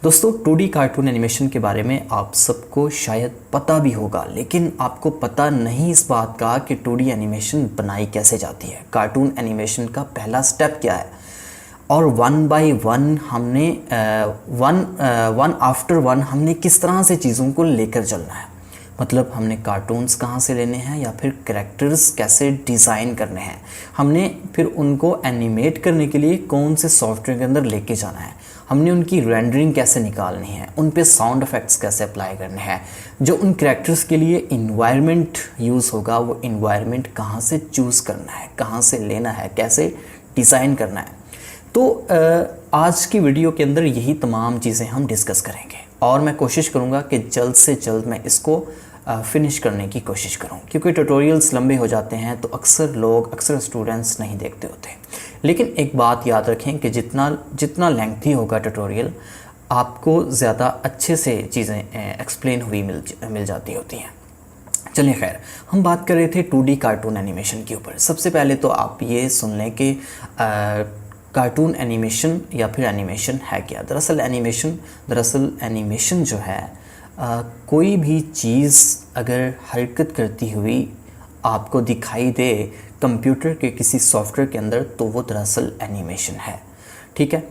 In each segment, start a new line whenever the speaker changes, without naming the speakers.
दोस्तों 2D cartoon animation के बारे में आप सबको शायद पता भी होगा, लेकिन आपको पता नहीं इस बात का कि 2D एनिमेशन बनाई कैसे जाती है। कार्टून एनिमेशन का पहला स्टेप क्या है और वन बाय वन हमने वन आफ्टर वन हमने किस तरह से चीज़ों को लेकर चलना है। मतलब हमने कार्टून्स कहाँ से लेने हैं या फिर कैरेक्टर्स कैसे डिज़ाइन करने हैं, हमने फिर उनको एनिमेट करने के लिए कौन से सॉफ्टवेयर के अंदर लेके जाना है, हमने उनकी रेंडरिंग कैसे निकालनी है, उन पे साउंड इफ़ेक्ट्स कैसे अप्लाई करने हैं, जो उन कैरेक्टर्स के लिए इन्वायरमेंट यूज़ होगा वो इन्वायरमेंट कहाँ से चूज़ करना है, कहाँ से लेना है, कैसे डिज़ाइन करना है। तो आज की वीडियो के अंदर यही तमाम चीज़ें हम डिस्कस करेंगे और मैं कोशिश करूँगा कि जल्द से जल्द मैं इसको फिनिश करने की कोशिश करूं, क्योंकि ट्यूटोरियल्स लंबे हो जाते हैं तो अक्सर स्टूडेंट्स नहीं देखते होते। लेकिन एक बात याद रखें कि जितना लेंथी होगा ट्यूटोरियल, आपको ज़्यादा अच्छे से चीज़ें एक्सप्लेन हुई मिल जाती होती हैं। चलिए खैर, हम बात कर रहे थे 2D कार्टून एनिमेशन के ऊपर। सबसे पहले तो आप ये सुन लें कि कार्टून एनिमेशन या फिर एनिमेशन है क्या। दरअसल एनिमेशन जो है कोई भी चीज़ अगर हरकत करती हुई आपको दिखाई दे कंप्यूटर के किसी सॉफ्टवेयर के अंदर, तो वो दरअसल एनिमेशन है। ठीक है।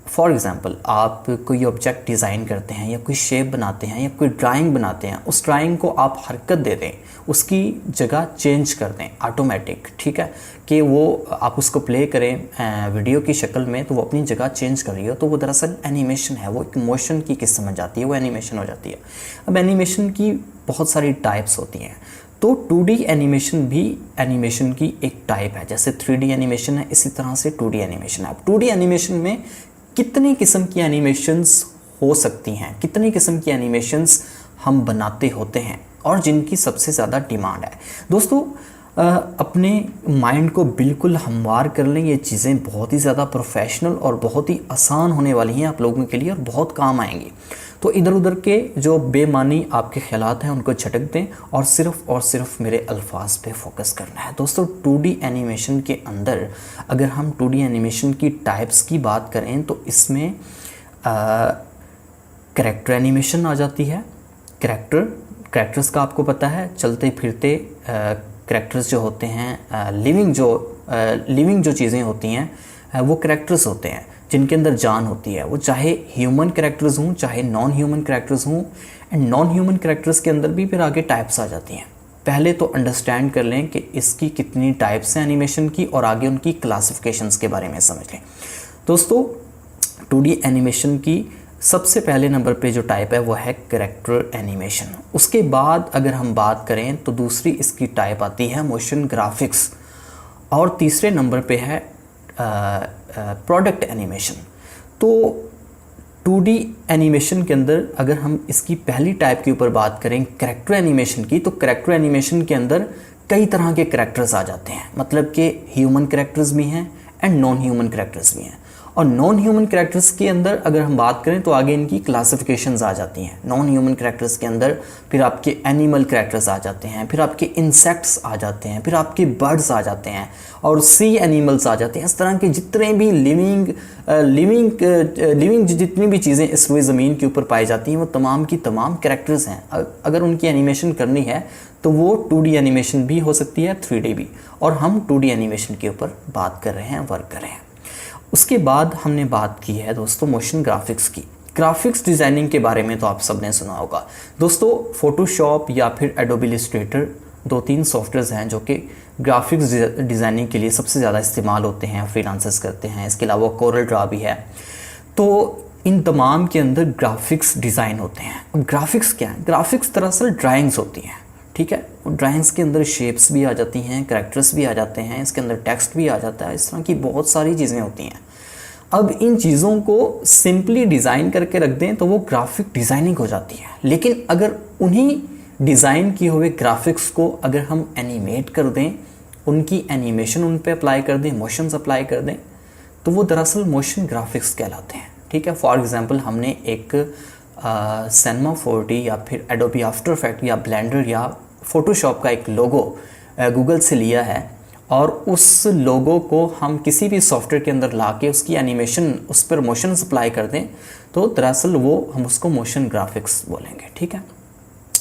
फॉर एग्ज़ाम्पल, आप कोई ऑब्जेक्ट डिज़ाइन करते हैं या कोई शेप बनाते हैं या कोई ड्राइंग बनाते हैं, उस ड्राइंग को आप हरकत दे दें, उसकी जगह चेंज कर दें ऑटोमेटिक। ठीक है, कि वो आप उसको प्ले करें वीडियो की शक्ल में तो वो अपनी जगह चेंज कर रही हो, तो वो दरअसल एनिमेशन है। वो एक मोशन की किस्म बन जाती है, वो एनिमेशन हो जाती है। अब एनिमेशन की बहुत सारी टाइप्स होती हैं, तो 2D एनिमेशन भी एनिमेशन की एक टाइप है। जैसे 3D एनिमेशन है, इसी तरह से 2D एनिमेशन है। अब 2D एनिमेशन में कितनी किस्म की एनिमेशंस हो सकती हैं, कितनी किस्म की एनिमेशंस हम बनाते होते हैं और जिनकी सबसे ज़्यादा डिमांड है। दोस्तों अपने माइंड को बिल्कुल हमवार कर लें, ये चीज़ें बहुत ही ज़्यादा प्रोफेशनल और बहुत ही आसान होने वाली हैं आप लोगों के लिए और बहुत काम आएंगी। तो इधर उधर के जो बेमानी आपके ख्यालात हैं उनको झटक दें और सिर्फ मेरे अल्फाज पे फोकस करना है। दोस्तों 2D एनिमेशन के अंदर अगर हम 2D एनिमेशन की टाइप्स की बात करें तो इसमें कैरेक्टर एनिमेशन आ जाती है। कैरेक्टर्स का आपको पता है, चलते फिरते कैरेक्टर्स जो होते हैं, लिविंग जो चीज़ें होती हैं वो कैरेक्टर्स होते हैं जिनके अंदर जान होती है। वो चाहे ह्यूमन कैरेक्टर्स हों चाहे नॉन ह्यूमन कैरेक्टर्स हों। एंड नॉन ह्यूमन कैरेक्टर्स के अंदर भी फिर आगे टाइप्स आ जाती हैं। पहले तो अंडरस्टैंड कर लें कि इसकी कितनी टाइप्स हैं एनिमेशन की और आगे उनकी क्लासिफिकेशंस के बारे में समझ लें। दोस्तों 2D एनिमेशन की सबसे पहले नंबर पे जो टाइप है वो है कैरेक्टर एनिमेशन। उसके बाद अगर हम बात करें तो दूसरी इसकी टाइप आती है मोशन ग्राफिक्स और तीसरे नंबर पे है प्रोडक्ट एनिमेशन। तो 2D एनिमेशन के अंदर अगर हम इसकी पहली टाइप के ऊपर बात करें कैरेक्टर एनिमेशन की, तो कैरेक्टर एनिमेशन के अंदर कई तरह के कैरेक्टर्स आ जाते हैं। मतलब कि ह्यूमन कैरेक्टर्स भी हैं एंड नॉन ह्यूमन कैरेक्टर्स भी हैं। और नॉन ह्यूमन कैरेक्टर्स के अंदर अगर हम बात करें तो आगे इनकी क्लासिफिकेशंस आ जाती हैं। नॉन ह्यूमन कैरेक्टर्स के अंदर फिर आपके एनिमल कैरेक्टर्स आ जाते हैं, फिर आपके इंसेक्ट्स आ जाते हैं, फिर आपके बर्ड्स आ जाते हैं और सी एनिमल्स आ जाते हैं। इस तरह के जितने भी लिविंग जितनी भी चीज़ें इस रुए ज़मीन के ऊपर पाई जाती हैं वो तमाम की तमाम कैरेक्टर्स हैं। अगर उनकी एनिमेशन करनी है तो वो 2D एनिमेशन भी हो सकती है, 3D भी। और हम 2D एनिमेशन के ऊपर बात कर रहे हैं, वर्क कर रहे हैं। उसके बाद हमने बात की है दोस्तों मोशन ग्राफिक्स की। ग्राफिक्स डिज़ाइनिंग के बारे में तो आप सबने सुना होगा। दोस्तों फोटोशॉप या फिर एडोबी इलस्ट्रेटर 2-3 सॉफ्टवेयर्स हैं जो कि ग्राफिक्स डिज़ाइनिंग के लिए सबसे ज़्यादा इस्तेमाल होते हैं, फ्रीलांसर्स करते हैं। इसके अलावा कोरल ड्रा भी है। तो इन तमाम के अंदर ग्राफिक्स डिज़ाइन होते हैं। अब ग्राफिक्स क्या है? ग्राफिक्स दरअसल ड्राइंग्स होती हैं। ठीक है, ड्राइंग्स के अंदर शेप्स भी आ जाती हैं, कैरेक्टर्स भी आ जाते हैं, इसके अंदर टेक्स्ट भी आ जाता है। इस तरह की बहुत सारी चीज़ें होती हैं। अब इन चीज़ों को सिंपली डिज़ाइन करके रख दें तो वो ग्राफिक डिज़ाइनिंग हो जाती है। लेकिन अगर उन्हीं डिज़ाइन किए हुए ग्राफिक्स को अगर हम एनिमेट कर दें, उनकी एनिमेशन उन पे अप्लाई कर दें, मोशंस अप्लाई कर दें, तो वो दरअसल मोशन ग्राफिक्स कहलाते हैं। ठीक है, फॉर एग्ज़ाम्पल हमने एक सिनेमा 4D या फिर एडोबी आफ्टर इफेक्ट या ब्लेंडर या फोटोशॉप का एक लोगो गूगल से लिया है और उस लोगो को हम किसी भी सॉफ्टवेयर के अंदर लाके उसकी एनिमेशन, उस पर मोशन अप्लाई कर दें, तो दरअसल वो हम उसको मोशन ग्राफिक्स बोलेंगे, ठीक है।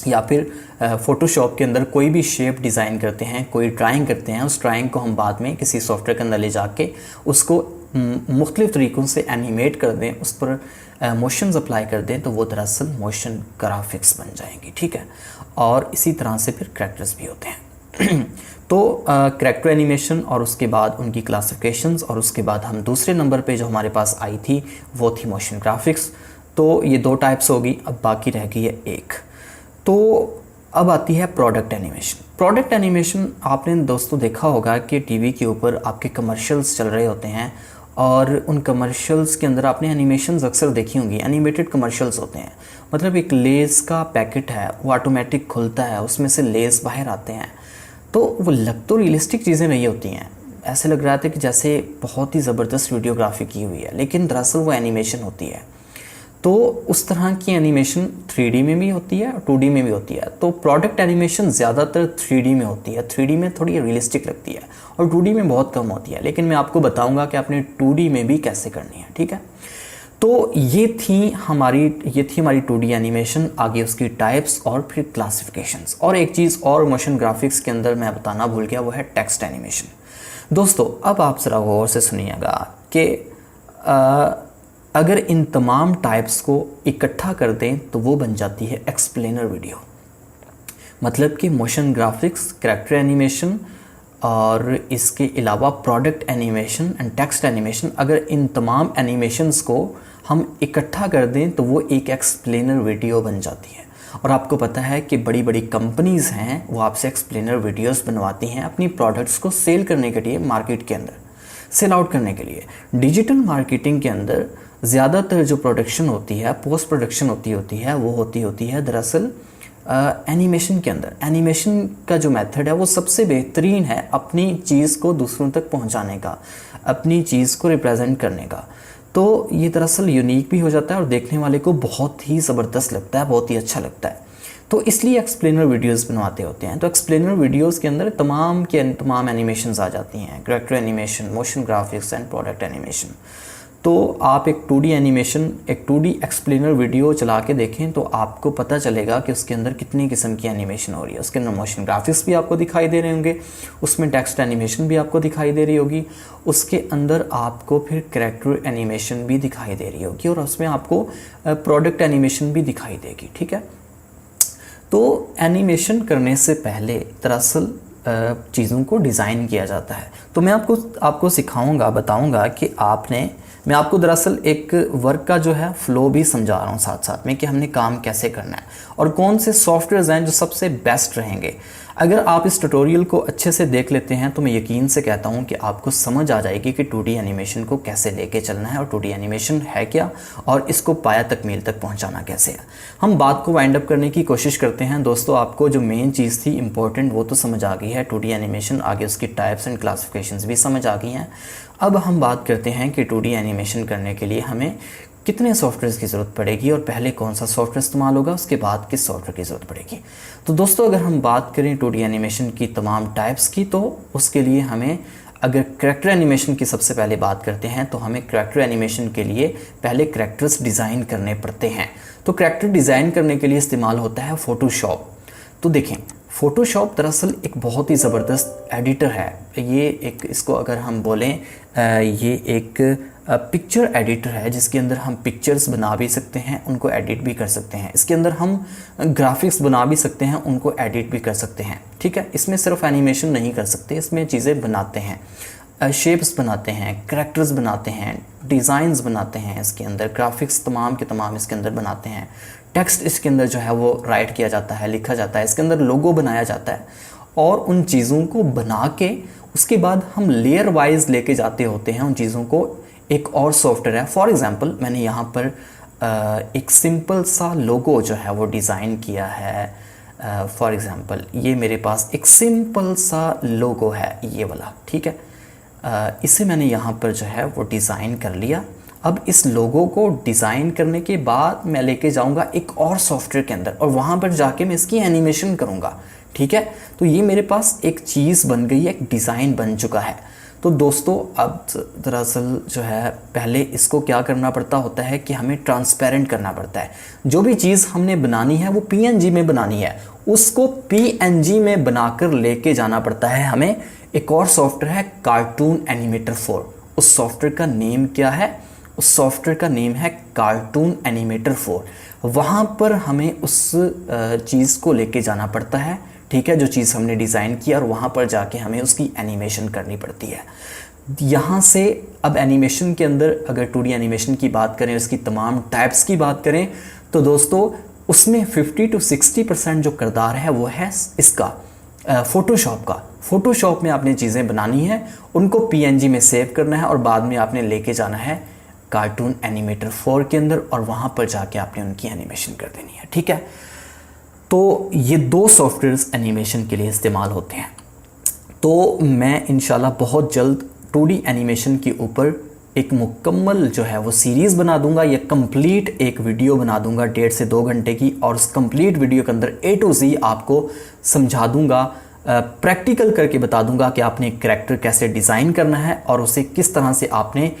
या फिर फ़ोटोशॉप के अंदर कोई भी शेप डिज़ाइन करते हैं, कोई ड्राइंग करते हैं, उस ड्राइंग को हम बाद में किसी सॉफ्टवेयर के अंदर ले जाके उसको मुख्तलिफ़ तरीक़ों से एनिमेट कर दें, उस पर मोशंस अप्लाई कर दें, तो वो दरअसल मोशन ग्राफिक्स बन जाएंगी, ठीक है। और इसी तरह से फिर करैक्टर्स भी होते हैं। तो करैक्टर एनिमेशन और उसके बाद उनकी क्लासिफिकेशंस, और उसके बाद हम दूसरे नंबर पे जो हमारे पास आई थी वो थी मोशन ग्राफिक्स। तो ये 2 टाइप्स होगी, अब बाकी रह गई है एक। तो अब आती है प्रोडक्ट एनिमेशन। प्रोडक्ट एनिमेशन आपने दोस्तों देखा होगा कि टीवी के ऊपर आपके कमर्शियल्स चल रहे होते हैं, और उन कमर्शियल्स के अंदर आपने एनिमेशंस अक्सर देखी होंगी। एनिमेटेड कमर्शियल्स होते हैं, मतलब एक लेस का पैकेट है, वो ऑटोमेटिक खुलता है, उसमें से लेस बाहर आते हैं। तो वो लग तो रियलिस्टिक चीज़ें नहीं होती हैं, ऐसे लग रहा था कि जैसे बहुत ही ज़बरदस्त वीडियोग्राफी की हुई है, लेकिन दरअसल वो एनिमेशन होती है। तो उस तरह की एनिमेशन 3D में भी होती है और 2D में भी होती है। तो प्रोडक्ट एनिमेशन ज़्यादातर 3D में होती है, 3D में थोड़ी रियलिस्टिक लगती है, और 2D में बहुत कम होती है। लेकिन मैं आपको बताऊंगा कि आपने 2D में भी कैसे करनी है, ठीक है। तो ये थी हमारी 2D एनिमेशन। आगे उसकी टाइप्स और फिर क्लासिफिकेशंस। और एक चीज़ और मोशन ग्राफिक्स के अंदर मैं बताना भूल गया, वो है टेक्स्ट एनिमेशन। दोस्तों अब आप ज़रा गौर से सुनिएगा कि अगर इन तमाम टाइप्स को इकट्ठा कर दें तो वो बन जाती है एक्सप्लेनर वीडियो। मतलब कि मोशन ग्राफिक्स, कैरेक्टर एनिमेशन और इसके अलावा product animation and text animation, अगर इन तमाम एनिमेशंस को हम इकट्ठा कर दें तो वो एक एक्सप्लेनर वीडियो बन जाती है। और आपको पता है कि बड़ी बड़ी कंपनीज़ हैं, वो आपसे एक्सप्लेनर वीडियोस बनवाती हैं अपनी प्रोडक्ट्स को सेल करने के लिए, मार्केट के अंदर सेल आउट करने के लिए। डिजिटल मार्केटिंग के अंदर ज़्यादातर जो प्रोडक्शन होती है, पोस्ट प्रोडक्शन होती है, वो होती है दरअसल एनिमेशन के अंदर। एनिमेशन का जो मेथड है वो सबसे बेहतरीन है अपनी चीज़ को दूसरों तक पहुंचाने का, अपनी चीज़ को रिप्रेजेंट करने का। तो ये दरअसल यूनिक भी हो जाता है और देखने वाले को बहुत ही ज़बरदस्त लगता है, बहुत ही अच्छा लगता है। तो इसलिए एक्सप्लेनर वीडियोस बनवाते होते हैं। तो एक्सप्लेनर वीडियोस के अंदर तमाम के तमाम एनिमेशंस आ जाती हैं, character animation, motion graphics and product animation. तो आप एक 2D एनिमेशन, एक 2D एक्सप्लेनर वीडियो चला के देखें तो आपको पता चलेगा कि उसके अंदर कितनी किस्म की एनिमेशन हो रही है। उसके अंदर मोशन ग्राफिक्स भी आपको दिखाई दे रहे होंगे, उसमें टेक्स्ट एनिमेशन भी आपको दिखाई दे रही होगी, उसके अंदर आपको फिर कैरेक्टर एनिमेशन भी दिखाई दे रही होगी, और उसमें आपको प्रोडक्ट एनिमेशन भी दिखाई देगी, ठीक है। तो एनिमेशन करने से पहले दरअसल चीज़ों को डिज़ाइन किया जाता है। तो मैं आपको सिखाऊंगा, बताऊंगा कि मैं आपको दरअसल एक वर्क का जो है फ़्लो भी समझा रहा हूँ साथ साथ में, कि हमने काम कैसे करना है और कौन से सॉफ्टवेयर्स हैं जो सबसे बेस्ट रहेंगे। अगर आप इस ट्यूटोरियल को अच्छे से देख लेते हैं तो मैं यकीन से कहता हूँ कि आपको समझ आ जाएगी कि 2D एनिमेशन को कैसे लेके चलना है, और 2D एनिमेशन है क्या, और इसको पाया तकमील तक पहुँचाना कैसे है। हम बात को वाइंड अप करने की कोशिश करते हैं। दोस्तों आपको जो मेन चीज़ थी इंपॉर्टेंट, वो तो समझ आ गई है, 2D एनिमेशन, आगे उसकी टाइप्स एंड क्लासिफिकेशंस भी समझ आ गई हैं। अब हम बात करते हैं कि 2D एनिमेशन करने के लिए हमें कितने सॉफ्टवेयर की ज़रूरत पड़ेगी, और पहले कौन सा सॉफ्टवेयर इस्तेमाल होगा, उसके बाद किस सॉफ्टवेयर की ज़रूरत पड़ेगी। तो दोस्तों अगर हम बात करें 2D एनिमेशन की तमाम टाइप्स की, तो उसके लिए हमें, अगर कैरेक्टर एनिमेशन की सबसे पहले बात करते हैं तो हमें कैरेक्टर एनिमेशन के लिए पहले कैरेक्टर्स डिज़ाइन करने पड़ते हैं। तो कैरेक्टर डिज़ाइन करने के लिए इस्तेमाल होता है फ़ोटोशॉप। तो देखें, फ़ोटोशॉप दरअसल एक बहुत ही ज़बरदस्त एडिटर है। ये एक, इसको अगर हम बोलें, ये एक पिक्चर एडिटर है जिसके अंदर हम पिक्चर्स बना भी सकते हैं, उनको एडिट भी कर सकते हैं। इसके अंदर हम ग्राफिक्स बना भी सकते हैं, उनको एडिट भी कर सकते हैं, ठीक है। इसमें सिर्फ एनिमेशन नहीं कर सकते, इसमें चीज़ें बनाते हैं, शेप्स बनाते हैं, कैरेक्टर्स बनाते हैं, डिज़ाइंस बनाते हैं, इसके अंदर ग्राफिक्स तमाम के तमाम इसके अंदर बनाते हैं। टेक्स्ट इसके अंदर जो है वो राइट किया जाता है, लिखा जाता है, इसके अंदर लोगो बनाया जाता है, और उन चीज़ों को बना के उसके बाद हम लेयर वाइज लेके जाते होते हैं उन चीज़ों को। एक और सॉफ्टवेयर है, फॉर एग्ज़ाम्पल मैंने यहाँ पर एक सिंपल सा लोगो जो है वो डिज़ाइन किया है। फॉर एग्ज़ाम्पल ये मेरे पास एक सिंपल सा लोगो है, ये वाला, ठीक है। इसे मैंने यहाँ पर जो है वो डिज़ाइन कर लिया। अब इस लोगो को डिज़ाइन करने के बाद मैं लेके जाऊँगा एक और सॉफ्टवेयर के अंदर, और वहाँ पर जाके मैं इसकी एनिमेशन करूँगा, ठीक है। तो ये मेरे पास एक चीज़ बन गई है, एक डिज़ाइन बन चुका है। तो दोस्तों अब दरअसल जो है पहले इसको क्या करना पड़ता होता है कि हमें ट्रांसपेरेंट करना पड़ता है। जो भी चीज़ हमने बनानी है वो पीएनजी में बनानी है, उसको पीएनजी में बनाकर लेके जाना पड़ता है हमें। एक और सॉफ्टवेयर है कार्टून एनिमेटर 4। उस सॉफ्टवेयर का नेम क्या है? उस सॉफ्टवेयर का नेम है कार्टून एनिमेटर 4। वहाँ पर हमें उस चीज़ को लेके जाना पड़ता है, ठीक है, जो चीज़ हमने डिज़ाइन किया, और वहाँ पर जाके हमें उसकी एनिमेशन करनी पड़ती है। यहाँ से अब एनिमेशन के अंदर अगर 2D एनिमेशन की बात करें, उसकी तमाम टाइप्स की बात करें, तो दोस्तों उसमें 50 to 60% जो किरदार है वो है इसका फ़ोटोशॉप का। फ़ोटोशॉप में आपने चीज़ें बनानी है, उनको पीएनजी में सेव करना है और बाद में आपने लेके जाना है कार्टून एनिमेटर 4 के अंदर, और वहाँ पर जाके आपने उनकी एनिमेशन कर देनी है, ठीक है। तो ये 2 सॉफ्टवेयर्स एनिमेशन के लिए इस्तेमाल होते हैं। तो मैं इंशाल्लाह बहुत जल्द 2D एनिमेशन के ऊपर एक मुकम्मल जो है वो सीरीज़ बना दूंगा, या कंप्लीट एक वीडियो बना दूंगा 1.5 से 2 घंटे की, और उस कंप्लीट वीडियो के अंदर A to Z आपको समझा दूंगा, प्रैक्टिकल करके बता दूंगा कि आपने एक कैरेक्टर कैसे डिज़ाइन करना है और उसे किस तरह से आपने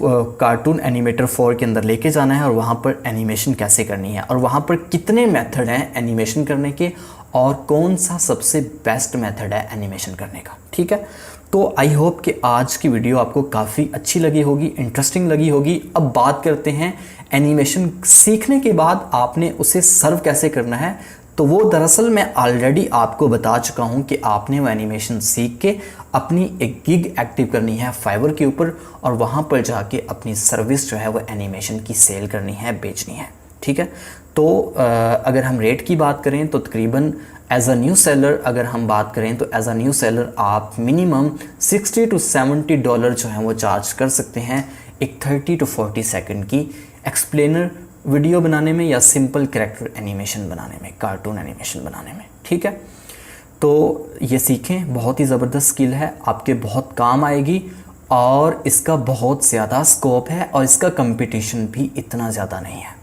कार्टून एनिमेटर 4 के अंदर लेके जाना है, और वहाँ पर एनिमेशन कैसे करनी है, और वहाँ पर कितने मेथड हैं एनिमेशन करने के, और कौन सा सबसे बेस्ट मेथड है एनिमेशन करने का, ठीक है। तो आई होप कि आज की वीडियो आपको काफ़ी अच्छी लगी होगी, इंटरेस्टिंग लगी होगी। अब बात करते हैं एनिमेशन सीखने के बाद आपने उसे सर्व कैसे करना है। तो वो दरअसल मैं ऑलरेडी आपको बता चुका हूँ कि आपने वो एनिमेशन सीख के अपनी एक गिग एक्टिव करनी है फाइवर के ऊपर, और वहाँ पर जाके अपनी सर्विस जो है वो एनिमेशन की सेल करनी है, बेचनी है, ठीक है। तो अगर हम रेट की बात करें तो तकरीबन एज अ न्यू सेलर अगर हम बात करें तो एज अ न्यू सेलर आप मिनिमम $60 to $70 जो है वो चार्ज कर सकते हैं एक 30 to 40 सेकंड की एक्सप्लेनर वीडियो बनाने में, या सिंपल कैरेक्टर एनिमेशन बनाने में, कार्टून एनिमेशन बनाने में, ठीक है। तो ये सीखें, बहुत ही ज़बरदस्त स्किल है, आपके बहुत काम आएगी, और इसका बहुत ज़्यादा स्कोप है, और इसका कंपटीशन भी इतना ज़्यादा नहीं है।